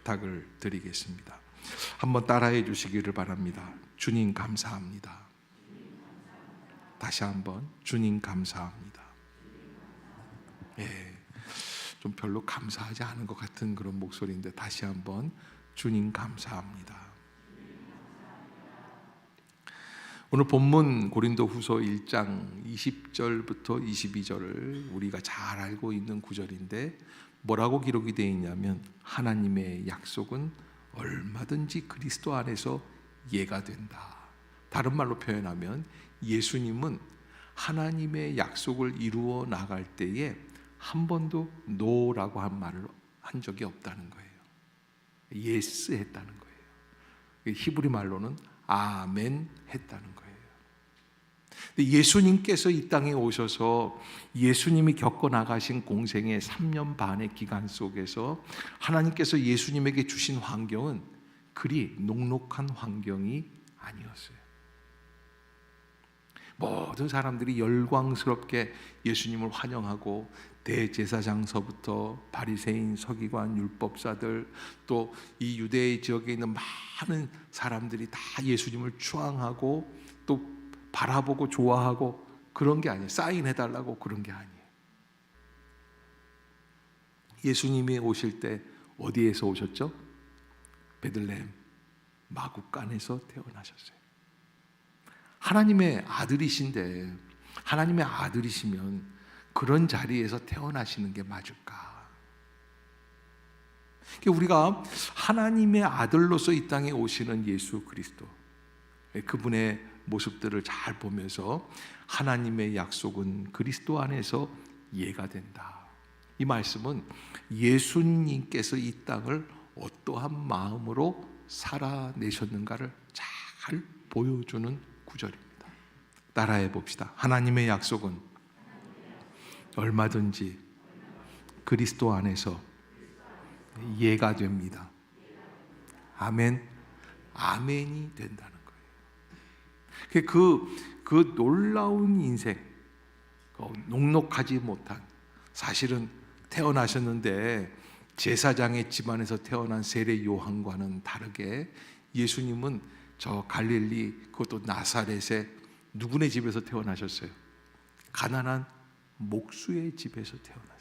부탁을 드리겠습니다. 한번 따라해 주시기를 바랍니다. 주님 감사합니다. 다시 한번 주님 감사합니다. 좀 별로 감사하지 않은 것 같은 그런 목소리인데 다시 한번 주님 감사합니다. 오늘 본문 고린도후서 1장 20절부터 22절을 우리가 잘 알고 있는 구절인데 뭐라고 기록이 되어 있냐면 하나님의 약속은 얼마든지 그리스도 안에서 예가 된다. 다른 말로 표현하면 예수님은 하나님의 약속을 이루어 나갈 때에 한 번도 노라고 한 말을 한 적이 없다는 거예요. 예스 했다는 거예요. 히브리 말로는 아멘 했다는 거예요. 예수님께서 이 땅에 오셔서 예수님이 겪어 나가신 공생의 3년 반의 기간 속에서 하나님께서 예수님에게 주신 환경은 그리 녹록한 환경이 아니었어요. 모든 사람들이 열광스럽게 예수님을 환영하고 대제사장서부터 바리새인, 서기관, 율법사들 또 이 유대 지역에 있는 많은 사람들이 다 예수님을 추앙하고 또 바라보고 좋아하고 그런 게 아니에요. 사인해달라고 그런 게 아니에요. 예수님이 오실 때 어디에서 오셨죠? 베들레헴 마구간에서 태어나셨어요. 하나님의 아들이신데 하나님의 아들이시면 그런 자리에서 태어나시는 게 맞을까? 우리가 하나님의 아들로서 이 땅에 오시는 예수 그리스도 그분의 모습들을 잘 보면서 하나님의 약속은 그리스도 안에서 예가 된다. 이 말씀은 예수님께서 이 땅을 어떠한 마음으로 살아내셨는가를 잘 보여주는 구절입니다. 따라해 봅시다. 하나님의 약속은 얼마든지 그리스도 안에서 예가 됩니다. 아멘. 아멘이 된다는 거예요. 그 놀라운 인생, 녹록하지 못한, 사실은 태어나셨는데 제사장의 집안에서 태어난 세례 요한과는 다르게 예수님은 저 갈릴리 그것도 나사렛의 누구네 집에서 태어나셨어요? 가난한 목수의 집에서 태어나셨어요.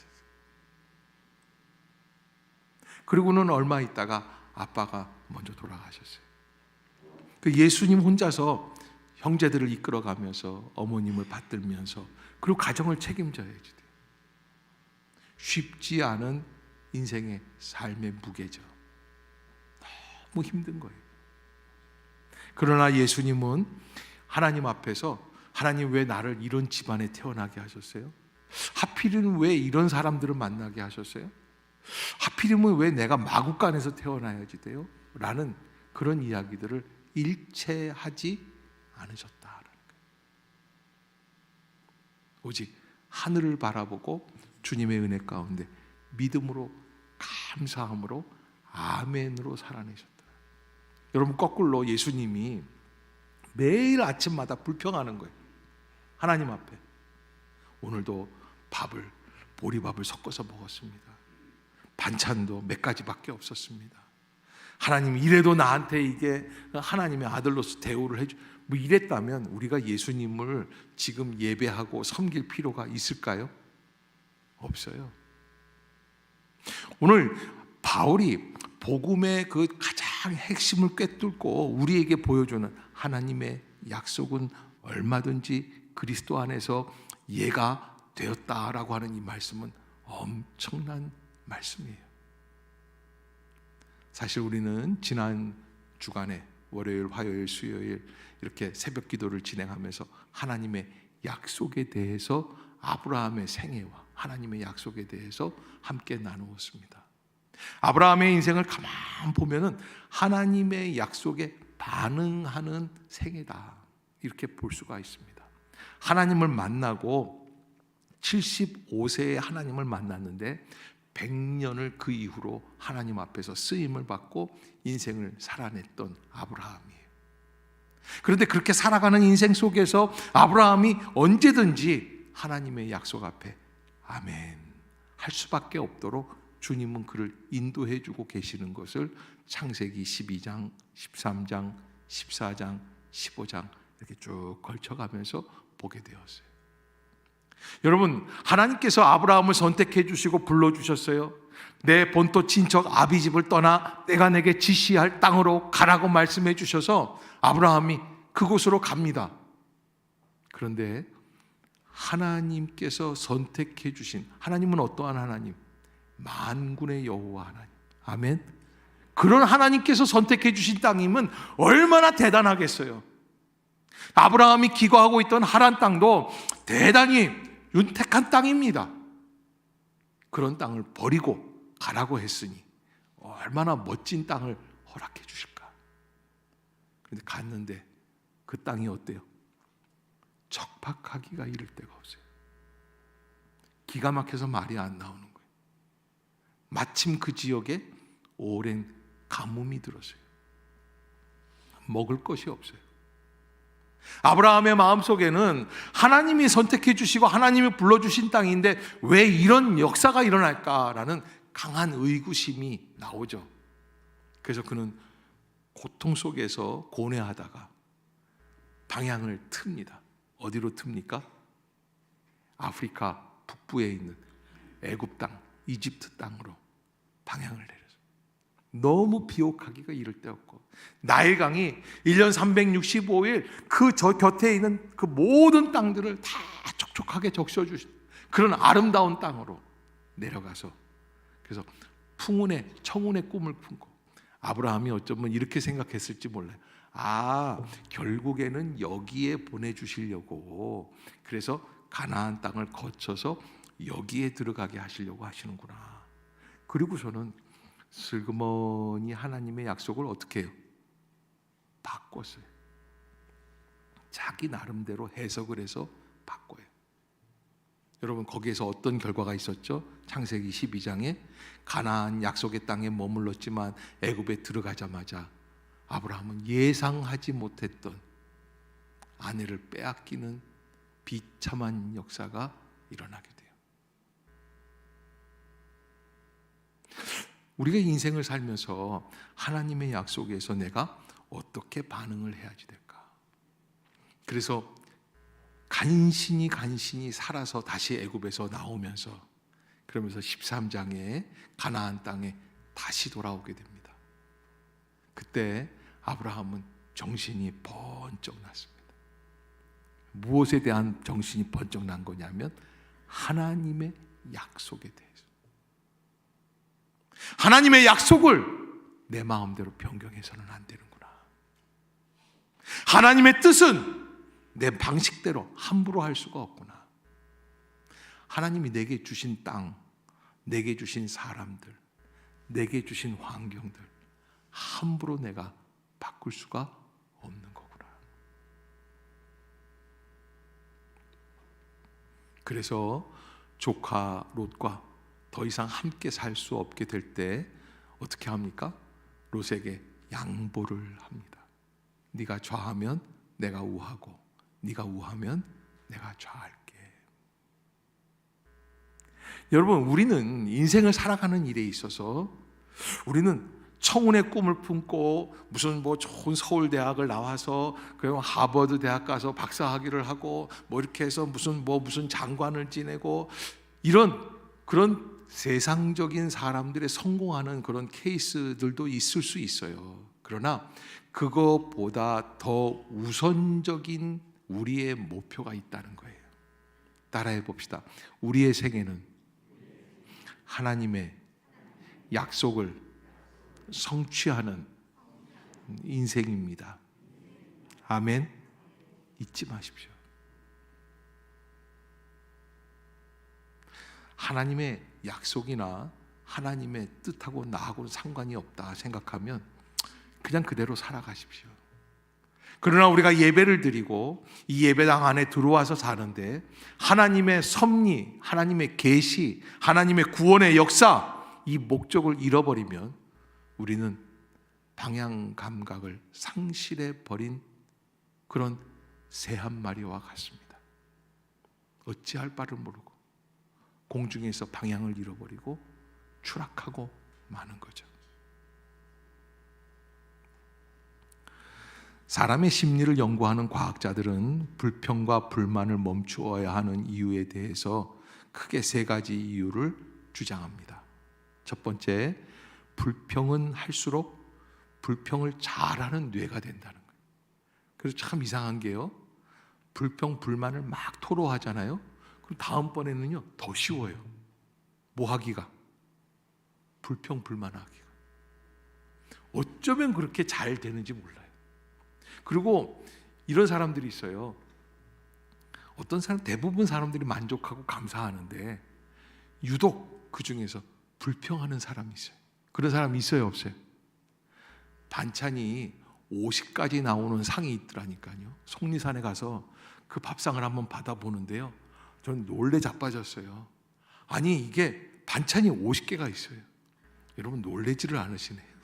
그리고는 얼마 있다가 아빠가 먼저 돌아가셨어요. 그 예수님 혼자서 형제들을 이끌어가면서 어머님을 받들면서 그리고 가정을 책임져야지 돼요. 쉽지 않은 인생의 삶의 무게죠. 너무 힘든 거예요. 그러나 예수님은 하나님 앞에서 하나님 왜 나를 이런 집안에 태어나게 하셨어요? 하필이면 왜 이런 사람들을 만나게 하셨어요? 하필이면 왜 내가 마구간에서 태어나야지 돼요? 라는 그런 이야기들을 일체하지 않으셨다라는 거예요. 오직 하늘을 바라보고 주님의 은혜 가운데 믿음으로 감사함으로 아멘으로 살아내셨다. 여러분 거꾸로 예수님이 매일 아침마다 불평하는 거예요. 하나님 앞에 오늘도 보리밥을 섞어서 먹었습니다. 반찬도 몇 가지밖에 없었습니다. 하나님 이래도 나한테 이게 하나님의 아들로서 대우를 해주 뭐 이랬다면 우리가 예수님을 지금 예배하고 섬길 필요가 있을까요? 없어요. 오늘 바울이 복음의 그 가장 핵심을 꿰뚫고 우리에게 보여주는 하나님의 약속은 얼마든지 그리스도 안에서 예가 되었다라고 하는 이 말씀은 엄청난 말씀이에요. 사실 우리는 지난 주간에 월요일, 화요일, 수요일 이렇게 새벽 기도를 진행하면서 하나님의 약속에 대해서 아브라함의 생애와 하나님의 약속에 대해서 함께 나누었습니다. 아브라함의 인생을 가만 보면은 하나님의 약속에 반응하는 생애다 이렇게 볼 수가 있습니다. 하나님을 만나고 75세에 하나님을 만났는데 100년을 그 이후로 하나님 앞에서 쓰임을 받고 인생을 살아냈던 아브라함이에요. 그런데 그렇게 살아가는 인생 속에서 아브라함이 언제든지 하나님의 약속 앞에 아멘 할 수밖에 없도록 주님은 그를 인도해 주고 계시는 것을 창세기 12장, 13장, 14장, 15장 이렇게 쭉 걸쳐가면서 보게 되었어요. 여러분, 하나님께서 아브라함을 선택해 주시고 불러주셨어요. 내 본토 친척 아비집을 떠나 내가 내게 지시할 땅으로 가라고 말씀해 주셔서 아브라함이 그곳으로 갑니다. 그런데 하나님께서 선택해 주신, 하나님은 어떠한 하나님? 만군의 여호와 하나님. 아멘. 그런 하나님께서 선택해 주신 땅이면 얼마나 대단하겠어요. 아브라함이 기거하고 있던 하란 땅도 대단히 윤택한 땅입니다. 그런 땅을 버리고 가라고 했으니 얼마나 멋진 땅을 허락해 주실까. 그런데 갔는데 그 땅이 어때요? 척박하기가 이를 데가 없어요. 기가 막혀서 말이 안 나오는 거예요. 마침 그 지역에 오랜 가뭄이 들었어요. 먹을 것이 없어요. 아브라함의 마음속에는 하나님이 선택해 주시고 하나님이 불러주신 땅인데 왜 이런 역사가 일어날까라는 강한 의구심이 나오죠. 그래서 그는 고통 속에서 고뇌하다가 방향을 틉니다. 어디로 틉니까? 아프리카 북부에 있는 애굽 땅, 이집트 땅으로 방향을 내렸어요. 너무 비옥하기가 이를 데 없고 나일강이 1년 365일 그 저 곁에 있는 그 모든 땅들을 다 촉촉하게 적셔주신 그런 아름다운 땅으로 내려가서, 그래서 풍운의 청운의 꿈을 품고 아브라함이 어쩌면 이렇게 생각했을지 몰라요. 결국에는 여기에 보내주시려고, 그래서 가나안 땅을 거쳐서 여기에 들어가게 하시려고 하시는구나. 그리고서는 슬그머니 하나님의 약속을 어떻게 해요? 바꿨어요. 자기 나름대로 해석을 해서 바꿔요. 여러분, 거기에서 어떤 결과가 있었죠? 창세기 12장에 가나안 약속의 땅에 머물렀지만 애굽에 들어가자마자 아브라함은 예상하지 못했던 아내를 빼앗기는 비참한 역사가 일어나게 돼요. 우리가 인생을 살면서 하나님의 약속에서 내가 어떻게 반응을 해야지 될까? 그래서 간신히 살아서 다시 애굽에서 나오면서, 그러면서 13장에 가나안 땅에 다시 돌아오게 됩니다. 그때 아브라함은 정신이 번쩍 났습니다. 무엇에 대한 정신이 번쩍 난 거냐면 하나님의 약속에 대해서. 하나님의 약속을 내 마음대로 변경해서는 안 되는구나. 하나님의 뜻은 내 방식대로 함부로 할 수가 없구나. 하나님이 내게 주신 땅, 내게 주신 사람들, 내게 주신 환경들 함부로 내가 바꿀 수가 없는 거구나. 그래서 조카 롯과 더 이상 함께 살 수 없게 될 때 어떻게 합니까? 롯에게 양보를 합니다. 네가 좌하면 내가 우하고 네가 우하면 내가 좌할게. 여러분, 우리는 인생을 살아가는 일에 있어서 우리는 청운의 꿈을 품고 무슨 좋은 서울대학을 나와서 그리고 하버드 대학 가서 박사학위를 하고 이렇게 해서 무슨 장관을 지내고 그런 세상적인 사람들의 성공하는 그런 케이스들도 있을 수 있어요. 그러나 그것보다 더 우선적인 우리의 목표가 있다는 거예요. 따라해 봅시다. 우리의 생애는 하나님의 약속을 성취하는 인생입니다. 아멘. 잊지 마십시오. 하나님의 약속이나 하나님의 뜻하고 나하고는 상관이 없다 생각하면 그냥 그대로 살아가십시오. 그러나 우리가 예배를 드리고 이 예배당 안에 들어와서 사는데 하나님의 섭리, 하나님의 계시, 하나님의 구원의 역사, 이 목적을 잃어버리면 우리는 방향 감각을 상실해 버린 그런 새 한 마리와 같습니다. 어찌할 바를 모르고 공중에서 방향을 잃어버리고 추락하고 마는 거죠. 사람의 심리를 연구하는 과학자들은 불평과 불만을 멈추어야 하는 이유에 대해서 크게 세 가지 이유를 주장합니다. 첫 번째, 불평은 할수록 불평을 잘하는 뇌가 된다는 거예요. 그래서 참 이상한 게요, 불평, 불만을 막 토로하잖아요. 그럼 다음번에는요 더 쉬워요. 뭐 하기가? 불평, 불만하기가. 어쩌면 그렇게 잘 되는지 몰라요. 그리고 이런 사람들이 있어요. 어떤 사람, 대부분 사람들이 만족하고 감사하는데 유독 그 중에서 불평하는 사람이 있어요. 그런 사람이 있어요, 없어요? 반찬이 50가지 나오는 상이 있더라니까요. 속리산에 가서 그 밥상을 한번 받아보는데요, 저는 놀래 자빠졌어요. 아니 이게 반찬이 50개가 있어요. 여러분 놀래지를 않으시네요.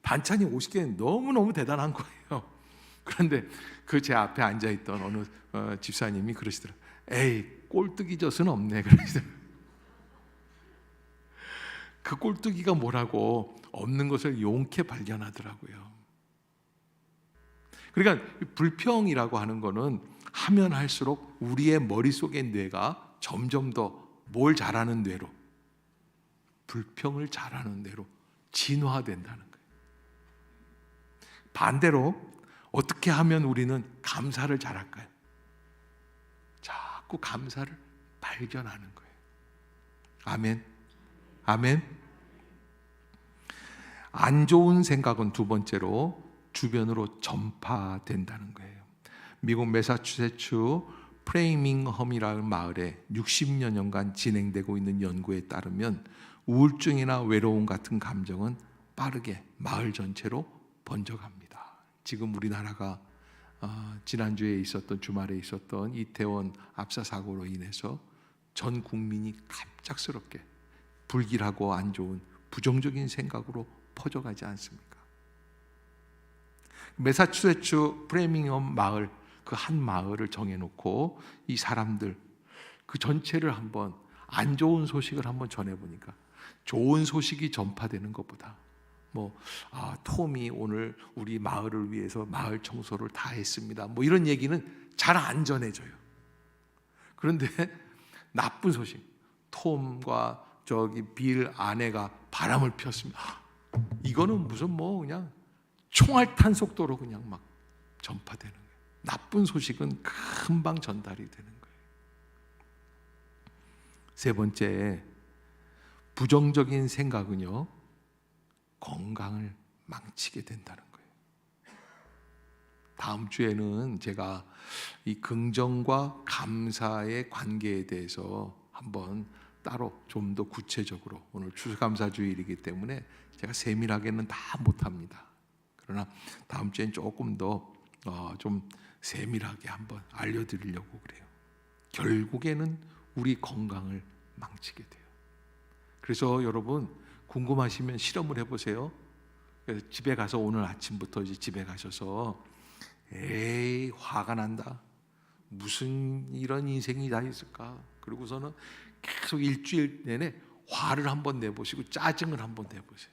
반찬이 50개는 너무너무 대단한 거예요. 그런데 그 제 앞에 앉아있던 어느 집사님이 그러시더라고요. 에이, 꼴뚜기 젖은 없네 그러시더라고요. 그 꼴뚜기가 뭐라고 없는 것을 용케 발견하더라고요. 그러니까 불평이라고 하는 거는 하면 할수록 우리의 머릿속의 뇌가 점점 더 뭘 잘하는 뇌로, 불평을 잘하는 뇌로 진화된다는 거예요. 반대로 어떻게 하면 우리는 감사를 잘할까요? 자꾸 감사를 발견하는 거예요. 아멘. 아멘. 안 좋은 생각은 두 번째로 주변으로 전파된다는 거예요. 미국 매사추세츠 프레이밍엄이라는 마을에 60여 년간 진행되고 있는 연구에 따르면 우울증이나 외로움 같은 감정은 빠르게 마을 전체로 번져갑니다. 지금 우리나라가 지난주에 있었던, 주말에 있었던 이태원 압사 사고로 인해서 전 국민이 갑작스럽게 불길하고 안 좋은 부정적인 생각으로 퍼져가지 않습니까? 매사추세츠 프레밍엄 마을, 그 한 마을을 정해놓고 이 사람들 그 전체를 한번 안 좋은 소식을 한번 전해보니까 좋은 소식이 전파되는 것보다 톰이 오늘 우리 마을을 위해서 마을 청소를 다 했습니다, 뭐 이런 얘기는 잘 안 전해져요. 그런데 나쁜 소식, 톰과 저기 빌 아내가 바람을 피웠습니다, 이거는 무슨 그냥 총알탄 속도로 그냥 막 전파되는 거예요. 나쁜 소식은 금방 전달이 되는 거예요. 세 번째, 부정적인 생각은요 건강을 망치게 된다는 거예요. 다음 주에는 제가 이 긍정과 감사의 관계에 대해서 한번 따로 좀 더 구체적으로, 오늘 추수감사주일이기 때문에 제가 세밀하게는 다 못합니다. 그러나 다음 주엔 조금 더 좀 세밀하게 한번 알려드리려고 그래요. 결국에는 우리 건강을 망치게 돼요. 그래서 여러분 궁금하시면 실험을 해보세요. 집에 가서 오늘 아침부터 이제 집에 가셔서 에이 화가 난다, 무슨 이런 인생이 다 있을까, 그리고서는 계속 일주일 내내 화를 한번 내보시고 짜증을 한번 내보세요.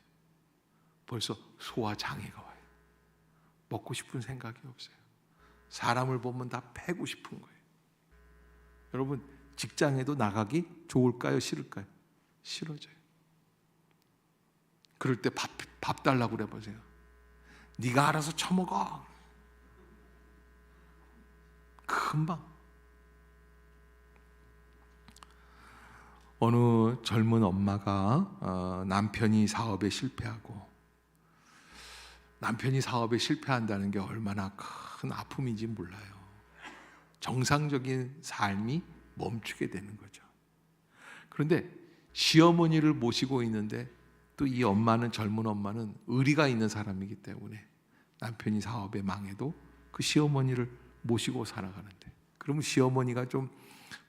벌써 소화 장애가 와요. 먹고 싶은 생각이 없어요. 사람을 보면 다 패고 싶은 거예요. 여러분 직장에도 나가기 좋을까요, 싫을까요? 싫어져요. 그럴 때 밥 달라고 그래 보세요. 네가 알아서 처먹어. 금방. 어느 젊은 엄마가 남편이 사업에 실패하고, 남편이 사업에 실패한다는 게 얼마나 큰 아픔인지 몰라요. 정상적인 삶이 멈추게 되는 거죠. 그런데 시어머니를 모시고 있는데 또 이 엄마는, 젊은 엄마는 의리가 있는 사람이기 때문에 남편이 사업에 망해도 그 시어머니를 모시고 살아가는데, 그러면 시어머니가 좀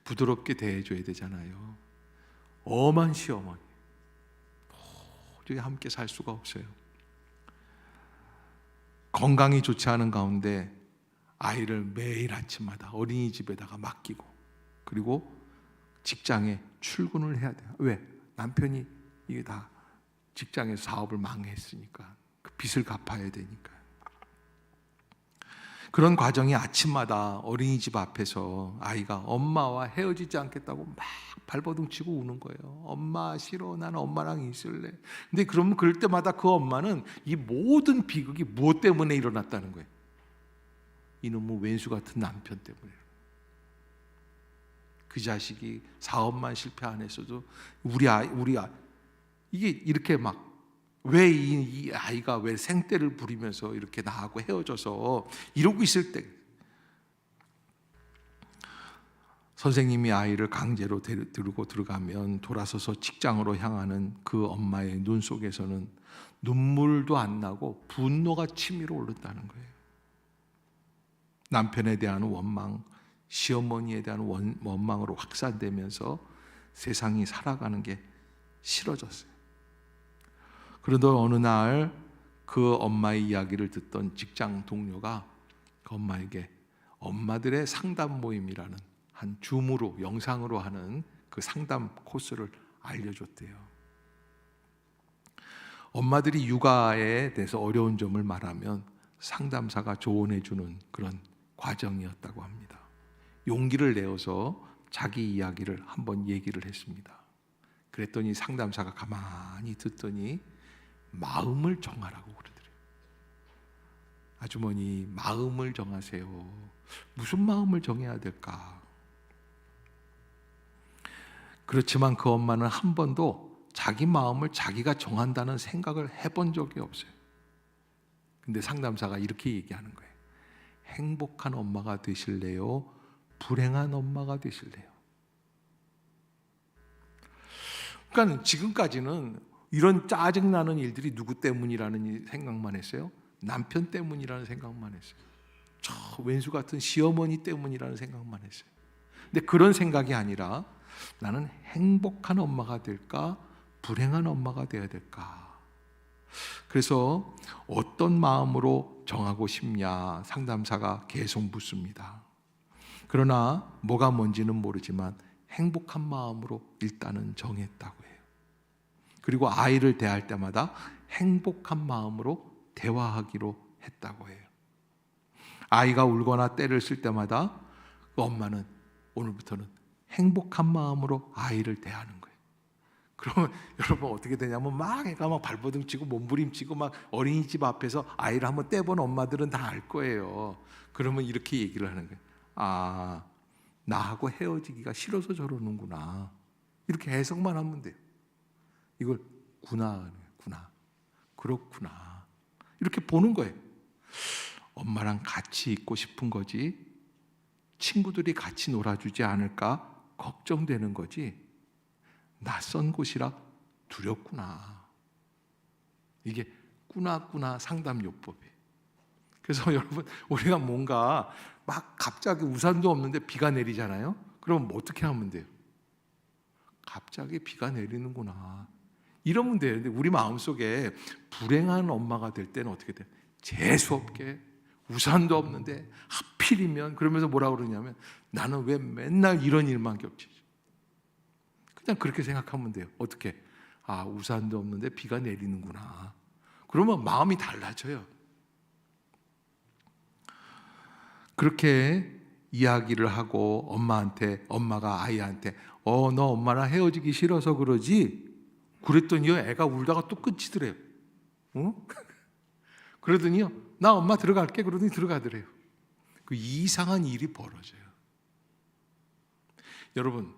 부드럽게 대해줘야 되잖아요. 엄한 시어머니, 도저히 함께 살 수가 없어요. 건강이 좋지 않은 가운데 아이를 매일 아침마다 어린이집에다가 맡기고, 그리고 직장에 출근을 해야 돼요. 왜? 남편이 이게 다 직장에서 사업을 망했으니까 그 빚을 갚아야 되니까. 그런 과정이 아침마다 어린이집 앞에서 아이가 엄마와 헤어지지 않겠다고 막 발버둥 치고 우는 거예요. 엄마 싫어, 나는 엄마랑 있을래. 근데 그러면 그럴 때마다 그 엄마는 이 모든 비극이 무엇 때문에 일어났다는 거예요? 이놈의 왼수 같은 남편 때문에. 그 자식이 사업만 실패 안 했어도 우리 아이 이게 이렇게 막 왜 이 아이가 왜 생떼를 부리면서 이렇게 나하고 헤어져서 이러고 있을 때 선생님이 아이를 강제로 들고 들어가면 돌아서서 직장으로 향하는 그 엄마의 눈 속에서는 눈물도 안 나고 분노가 치밀어 오른다는 거예요. 남편에 대한 원망, 시어머니에 대한 원망으로 확산되면서 세상이 살아가는 게 싫어졌어요. 그러던 어느 날 그 엄마의 이야기를 듣던 직장 동료가 그 엄마에게 엄마들의 상담 모임이라는 한 줌으로 영상으로 하는 그 상담 코스를 알려줬대요. 엄마들이 육아에 대해서 어려운 점을 말하면 상담사가 조언해 주는 그런 과정이었다고 합니다. 용기를 내어서 자기 이야기를 한번 얘기를 했습니다. 그랬더니 상담사가 가만히 듣더니 마음을 정하라고 그러더래요. 아주머니, 마음을 정하세요. 무슨 마음을 정해야 될까? 그렇지만 그 엄마는 한 번도 자기 마음을 자기가 정한다는 생각을 해본 적이 없어요. 근데 상담사가 이렇게 얘기하는 거예요. 행복한 엄마가 되실래요? 불행한 엄마가 되실래요? 그러니까 지금까지는 이런 짜증나는 일들이 누구 때문이라는 생각만 했어요? 남편 때문이라는 생각만 했어요. 저 왼수 같은 시어머니 때문이라는 생각만 했어요. 근데 그런 생각이 아니라 나는 행복한 엄마가 될까? 불행한 엄마가 되어야 될까? 그래서 어떤 마음으로 정하고 싶냐? 상담사가 계속 묻습니다. 그러나 뭐가 뭔지는 모르지만 행복한 마음으로 일단은 정했다고 해요. 그리고 아이를 대할 때마다 행복한 마음으로 대화하기로 했다고 해요. 아이가 울거나 때를 쓸 때마다 그 엄마는 오늘부터는 행복한 마음으로 아이를 대하는 거예요. 그러면 여러분 어떻게 되냐면 막 애가 막 발버둥 치고 몸부림치고 막 어린이집 앞에서 아이를 한번 떼본 엄마들은 다 알 거예요. 그러면 이렇게 얘기를 하는 거예요. 아, 나하고 헤어지기가 싫어서 저러는구나. 이렇게 해석만 하면 돼요. 이걸 구나, 그렇구나. 이렇게 보는 거예요. 엄마랑 같이 있고 싶은 거지, 친구들이 같이 놀아주지 않을까 걱정되는 거지, 낯선 곳이라 두렵구나. 이게 꾸나 상담요법이에요. 그래서 여러분, 우리가 뭔가 막 갑자기 우산도 없는데 비가 내리잖아요. 그럼 뭐 어떻게 하면 돼요? 갑자기 비가 내리는구나. 이러면 돼요. 근데 우리 마음속에 불행한 엄마가 될 때는 어떻게 돼요? 재수없게 우산도 없는데 하필이면 그러면서 뭐라 그러냐면 나는 왜 맨날 이런 일만 겹치지? 그냥 그렇게 생각하면 돼요. 어떻게? 아, 우산도 없는데 비가 내리는구나. 그러면 마음이 달라져요. 그렇게 이야기를 하고 엄마가 아이한테 너 엄마랑 헤어지기 싫어서 그러지? 그랬더니요, 애가 울다가 또 끝이더래요. 그러더니요, 나 엄마 들어갈게. 그러더니 들어가더래요. 그 이상한 일이 벌어져요. 여러분,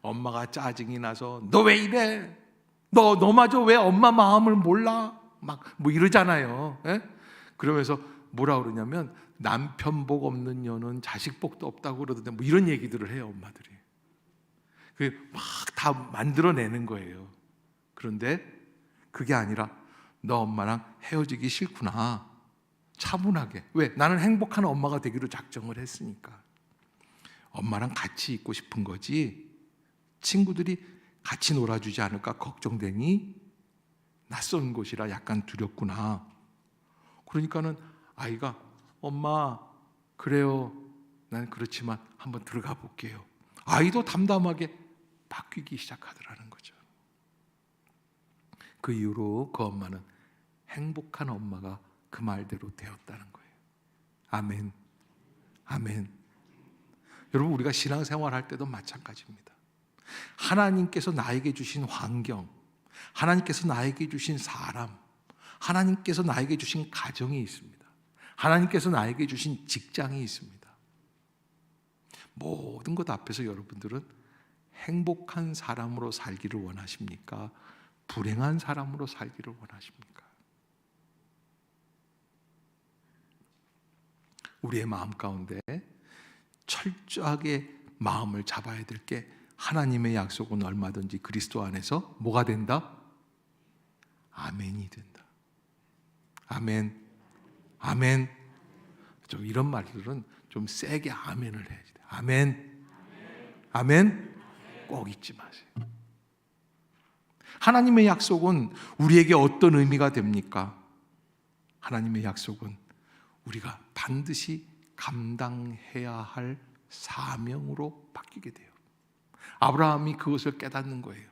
엄마가 짜증이 나서 너 왜 이래? 너마저 왜 엄마 마음을 몰라? 막 뭐 이러잖아요. 예? 그러면서 뭐라 그러냐면 남편 복 없는 년은 자식 복도 없다고 그러던데 뭐 이런 얘기들을 해요, 엄마들이. 막 다 만들어내는 거예요. 그런데 그게 아니라 너 엄마랑 헤어지기 싫구나. 차분하게. 왜? 나는 행복한 엄마가 되기로 작정을 했으니까. 엄마랑 같이 있고 싶은 거지, 친구들이 같이 놀아주지 않을까 걱정되니 낯선 곳이라 약간 두렵구나. 그러니까는 아이가 엄마 그래요, 난 그렇지만 한번 들어가 볼게요. 아이도 담담하게 바뀌기 시작하더라는 거죠. 그 이후로 그 엄마는 행복한 엄마가 그 말대로 되었다는 거예요. 아멘. 아멘. 여러분, 우리가 신앙생활 할 때도 마찬가지입니다. 하나님께서 나에게 주신 환경, 하나님께서 나에게 주신 사람, 하나님께서 나에게 주신 가정이 있습니다. 하나님께서 나에게 주신 직장이 있습니다. 모든 것 앞에서 여러분들은 행복한 사람으로 살기를 원하십니까? 불행한 사람으로 살기를 원하십니까? 우리의 마음 가운데 철저하게 마음을 잡아야 될 게, 하나님의 약속은 얼마든지 그리스도 안에서 뭐가 된다? 아멘이 된다. 아멘. 아멘. 좀 이런 말들은 좀 세게 아멘을 해야지 돼요. 아멘. 아멘. 꼭 잊지 마세요. 하나님의 약속은 우리에게 어떤 의미가 됩니까? 하나님의 약속은 우리가 반드시 감당해야 할 사명으로 바뀌게 돼요. 아브라함이 그것을 깨닫는 거예요.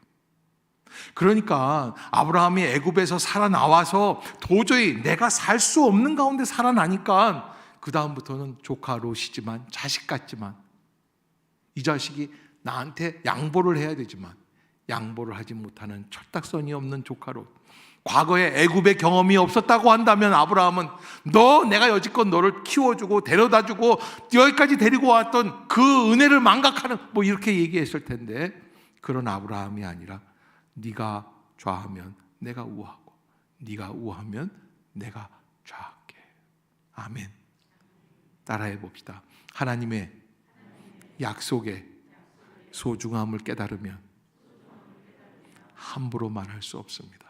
그러니까 아브라함이 애굽에서 살아나와서 도저히 내가 살 수 없는 가운데 살아나니까 그 다음부터는 조카 롯이지만, 자식 같지만, 이 자식이 나한테 양보를 해야 되지만 양보를 하지 못하는 철딱서니 없는 조카 롯. 과거에 애굽의 경험이 없었다고 한다면 아브라함은 내가 여지껏 너를 키워주고 데려다주고 여기까지 데리고 왔던 그 은혜를 망각하는, 이렇게 얘기했을 텐데, 그런 아브라함이 아니라 네가 좌하면 내가 우하고 네가 우하면 내가 좌할게. 아멘. 따라해 봅시다. 하나님의 약속의 소중함을 깨달으면 함부로 말할 수 없습니다.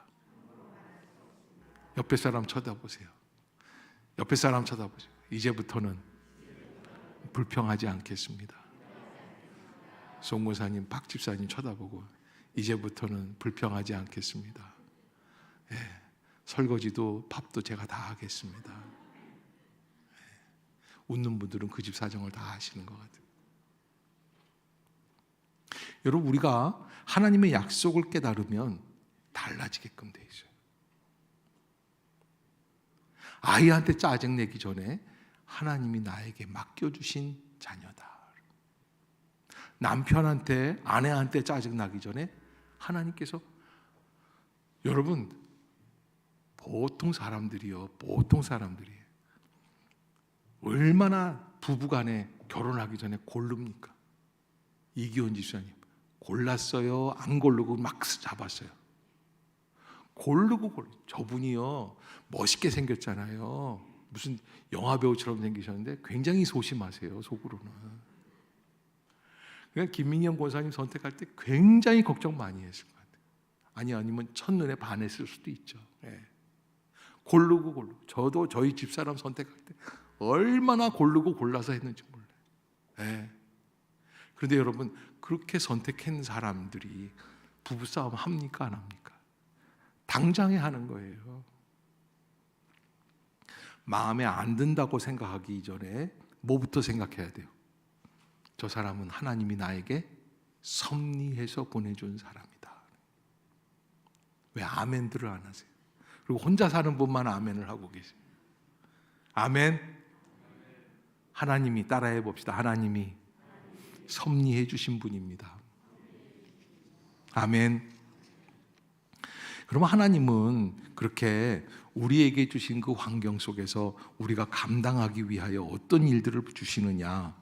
옆에 사람 쳐다보세요. 옆에 사람 쳐다보세요. 이제부터는 불평하지 않겠습니다. 송무사님, 박 집사님 쳐다보고, 이제부터는 불평하지 않겠습니다. 예, 설거지도 밥도 제가 다 하겠습니다. 예, 웃는 분들은 그 집 사정을 다 아시는 것 같아요. 여러분, 우리가 하나님의 약속을 깨달으면 달라지게끔 돼 있어요. 아이한테 짜증내기 전에 하나님이 나에게 맡겨주신 자녀다. 남편한테, 아내한테 짜증나기 전에 하나님께서, 여러분, 보통 사람들이 얼마나 부부간에 결혼하기 전에 고릅니까? 이기원 집사님, 골랐어요? 안 고르고 막 잡았어요? 고르고. 저분이요, 멋있게 생겼잖아요. 무슨 영화배우처럼 생기셨는데 굉장히 소심하세요, 속으로는. 그러니까 김민경 권사님 선택할 때 굉장히 걱정 많이 했을 것 같아요. 아니면 첫눈에 반했을 수도 있죠. 예. 고르고. 저도 저희 집사람 선택할 때 얼마나 고르고 골라서 했는지 몰라요. 예. 그런데 여러분, 그렇게 선택한 사람들이 부부싸움 합니까, 안 합니까? 당장에 하는 거예요. 마음에 안 든다고 생각하기 이전에 뭐부터 생각해야 돼요? 저 사람은 하나님이 나에게 섭리해서 보내준 사람이다. 왜 아멘들을 안 하세요? 그리고 혼자 사는 분만 아멘을 하고 계세요. 아멘. 하나님이, 따라해 봅시다. 하나님이 섭리해 주신 분입니다. 아멘. 그러면 하나님은 그렇게 우리에게 주신 그 환경 속에서 우리가 감당하기 위하여 어떤 일들을 주시느냐.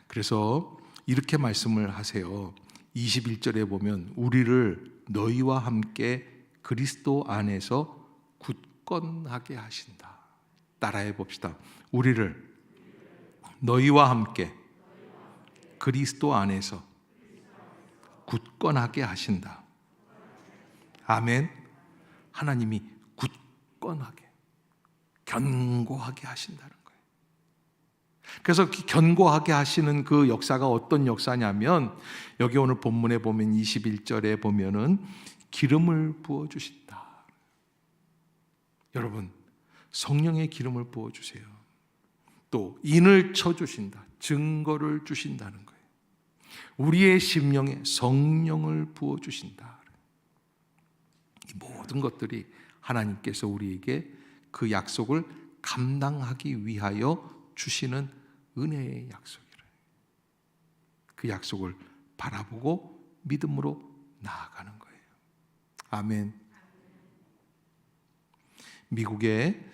그래서 이렇게 말씀을 하세요. 21절에 보면 우리를 너희와 함께 그리스도 안에서 굳건하게 하신다. 따라해 봅시다. 우리를 너희와 함께 그리스도 안에서 굳건하게 하신다. 아멘. 하나님이 굳건하게, 견고하게 하신다는 거예요. 그래서 견고하게 하시는 그 역사가 어떤 역사냐면, 여기 오늘 본문에 보면 21절에 보면은 기름을 부어주신다. 여러분, 성령의 기름을 부어주세요. 또 인을 쳐주신다. 증거를 주신다는 거예요. 우리의 심령에 성령을 부어주신다. 이 모든 것들이 하나님께서 우리에게 그 약속을 감당하기 위하여 주시는 은혜의 약속이라. 그 약속을 바라보고 믿음으로 나아가는 거예요. 아멘. 미국의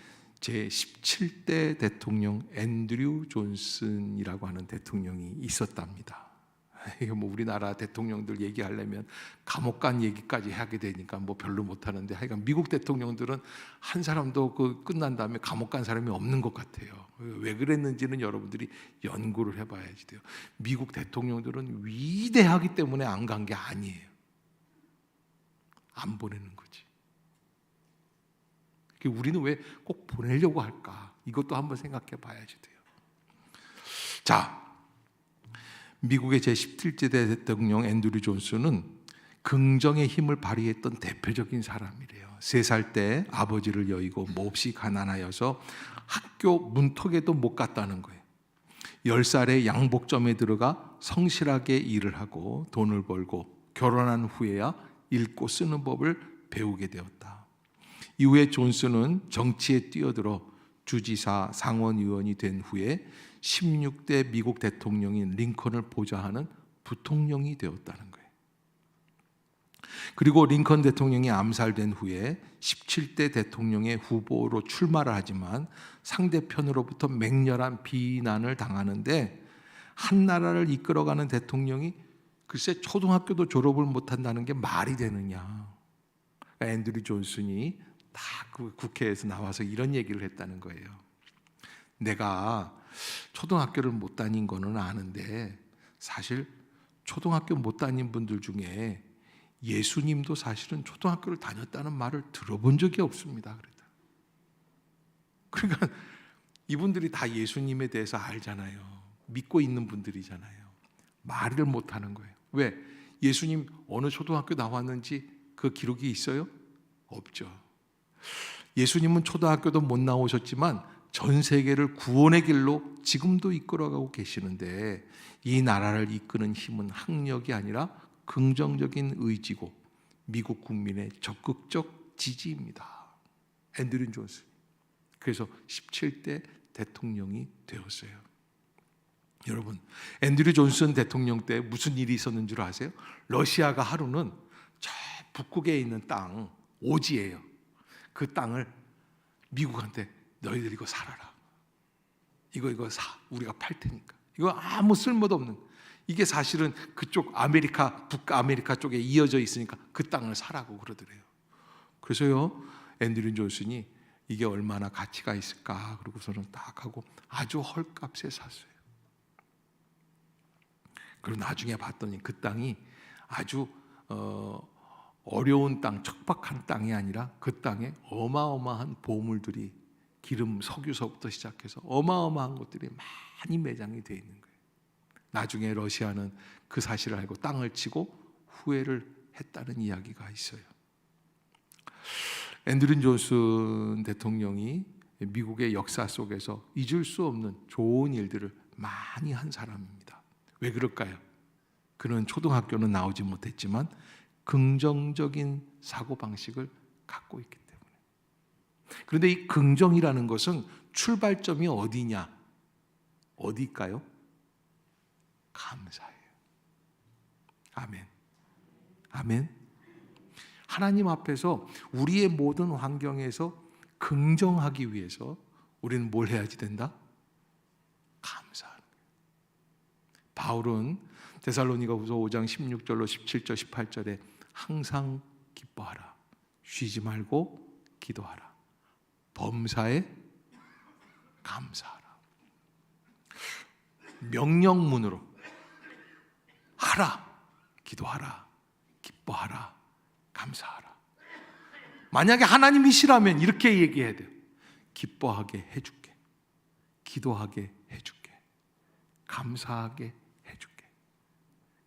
제17대 대통령 앤드류 존슨이라고 하는 대통령이 있었답니다. 이게 뭐 우리나라 대통령들 얘기하려면 감옥 간 얘기까지 하게 되니까 뭐 별로 못하는데, 하여간 미국 대통령들은 한 사람도 그 끝난 다음에 감옥 간 사람이 없는 것 같아요. 왜 그랬는지는 여러분들이 연구를 해봐야지 돼요. 미국 대통령들은 위대하기 때문에 안 간 게 아니에요. 안 보내는 거지. 우리는 왜 꼭 보내려고 할까? 이것도 한번 생각해 봐야지 돼요. 자, 미국의 제17대 대통령 앤드류 존슨은 긍정의 힘을 발휘했던 대표적인 사람이래요. 3살 때 아버지를 여의고 몹시 가난하여서 학교 문턱에도 못 갔다는 거예요. 10살에 양복점에 들어가 성실하게 일을 하고 돈을 벌고 결혼한 후에야 읽고 쓰는 법을 배우게 되었다. 이후에 존슨은 정치에 뛰어들어 주지사, 상원의원이 된 후에 16대 미국 대통령인 링컨을 보좌하는 부통령이 되었다는 거예요. 그리고 링컨 대통령이 암살된 후에 17대 대통령의 후보로 출마를 하지만 상대편으로부터 맹렬한 비난을 당하는데, 한 나라를 이끌어가는 대통령이 글쎄 초등학교도 졸업을 못한다는 게 말이 되느냐. 앤드류 존슨이 다 그 국회에서 나와서 이런 얘기를 했다는 거예요. 내가 초등학교를 못 다닌 거는 아는데 사실 초등학교 못 다닌 분들 중에 예수님도 사실은 초등학교를 다녔다는 말을 들어본 적이 없습니다. 그러니까 이분들이 다 예수님에 대해서 알잖아요. 믿고 있는 분들이잖아요. 말을 못하는 거예요. 왜? 예수님 어느 초등학교 나왔는지 그 기록이 있어요? 없죠. 예수님은 초등학교도 못 나오셨지만 전 세계를 구원의 길로 지금도 이끌어가고 계시는데, 이 나라를 이끄는 힘은 학력이 아니라 긍정적인 의지고 미국 국민의 적극적 지지입니다. 앤드류 존슨. 그래서 17대 대통령이 되었어요. 여러분, 앤드류 존슨 대통령 때 무슨 일이 있었는 줄 아세요? 러시아가 하루는 저 북극에 있는 땅, 오지예요. 그 땅을 미국한테 너희들 이거 살아라. 이거 사. 우리가 팔 테니까. 이거 아무 쓸모도 없는. 이게 사실은 그쪽 아메리카, 북아메리카 쪽에 이어져 있으니까 그 땅을 사라고 그러더래요. 그래서요, 앤드류 존슨이 이게 얼마나 가치가 있을까 그러고서는 딱 하고 아주 헐값에 샀어요. 그리고 나중에 봤더니 그 땅이 아주 어려운 땅, 척박한 땅이 아니라 그 땅에 어마어마한 보물들이, 기름, 석유서부터 시작해서 어마어마한 것들이 많이 매장이 되어 있는 거예요. 나중에 러시아는 그 사실을 알고 땅을 치고 후회를 했다는 이야기가 있어요. 앤드류 존슨 대통령이 미국의 역사 속에서 잊을 수 없는 좋은 일들을 많이 한 사람입니다. 왜 그럴까요? 그는 초등학교는 나오지 못했지만 긍정적인 사고방식을 갖고 있기 때문에. 그런데 이 긍정이라는 것은 출발점이 어디냐? 어디일까요? 감사예요. 아멘. 아멘. 하나님 앞에서 우리의 모든 환경에서 긍정하기 위해서 우리는 뭘 해야지 된다? 감사하는 거예요. 바울은 데살로니가후서 5장 16절로 17절 18절에 항상 기뻐하라, 쉬지 말고 기도하라, 범사에 감사하라. 명령문으로 하라, 기도하라, 기뻐하라, 감사하라. 만약에 하나님이시라면 이렇게 얘기해야 돼요. 기뻐하게 해줄게, 기도하게 해줄게, 감사하게 해줄게.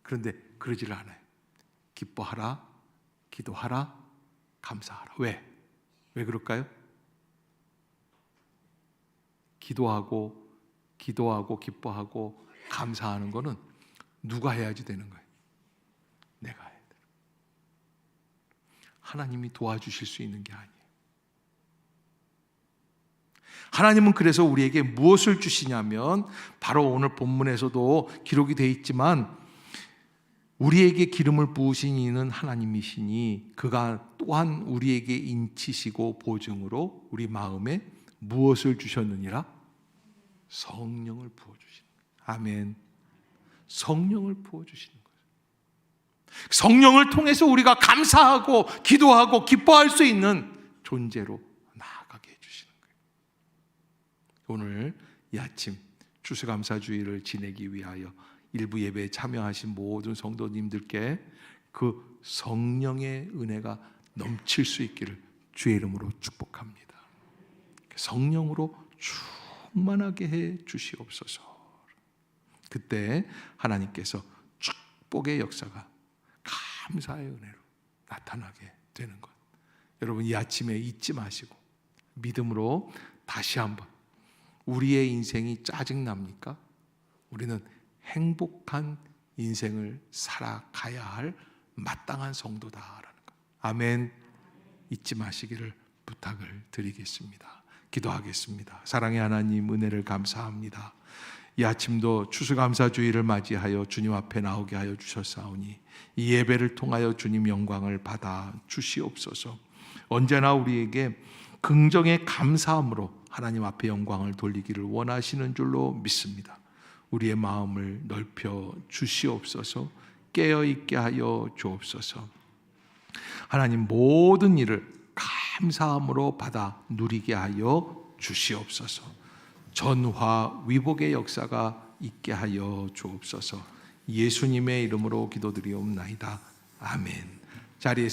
그런데 그러지를 않아요. 기뻐하라, 기도하라, 감사하라. 왜 그럴까요? 기도하고 기뻐하고 감사하는 거는 누가 해야지 되는 거예요? 내가 해야 돼요. 하나님이 도와주실 수 있는 게 아니에요. 하나님은 그래서 우리에게 무엇을 주시냐면 바로 오늘 본문에서도 기록이 되어 있지만 우리에게 기름을 부으신 이는 하나님이시니 그가 또한 우리에게 인치시고 보증으로 우리 마음에 무엇을 주셨느니라? 성령을 부어주시는 거예요. 아멘. 성령을 부어주시는 거예요. 성령을 통해서 우리가 감사하고 기도하고 기뻐할 수 있는 존재로 나아가게 해주시는 거예요. 오늘 이 아침 추수감사주의를 지내기 위하여 일부 예배에 참여하신 모든 성도님들께 그 성령의 은혜가 넘칠 수 있기를 주의 이름으로 축복합니다. 성령으로 충만하게 해 주시옵소서. 그때 하나님께서 축복의 역사가 감사의 은혜로 나타나게 되는 것, 여러분 이 아침에 잊지 마시고 믿음으로 다시 한번, 우리의 인생이 짜증납니까? 우리는 행복한 인생을 살아가야 할 마땅한 성도다라는 것, 아멘. 잊지 마시기를 부탁을 드리겠습니다. 기도하겠습니다. 사랑의 하나님, 은혜를 감사합니다. 이 아침도 추수감사주의를 맞이하여 주님 앞에 나오게 하여 주셨사오니 이 예배를 통하여 주님 영광을 받아 주시옵소서. 언제나 우리에게 긍정의 감사함으로 하나님 앞에 영광을 돌리기를 원하시는 줄로 믿습니다. 우리의 마음을 넓혀 주시옵소서. 깨어있게 하여 주옵소서. 하나님, 모든 일을 감사함으로 받아 누리게 하여 주시옵소서. 전화 위복의 역사가 있게 하여 주옵소서. 예수님의 이름으로 기도드리옵나이다. 아멘. 자리에서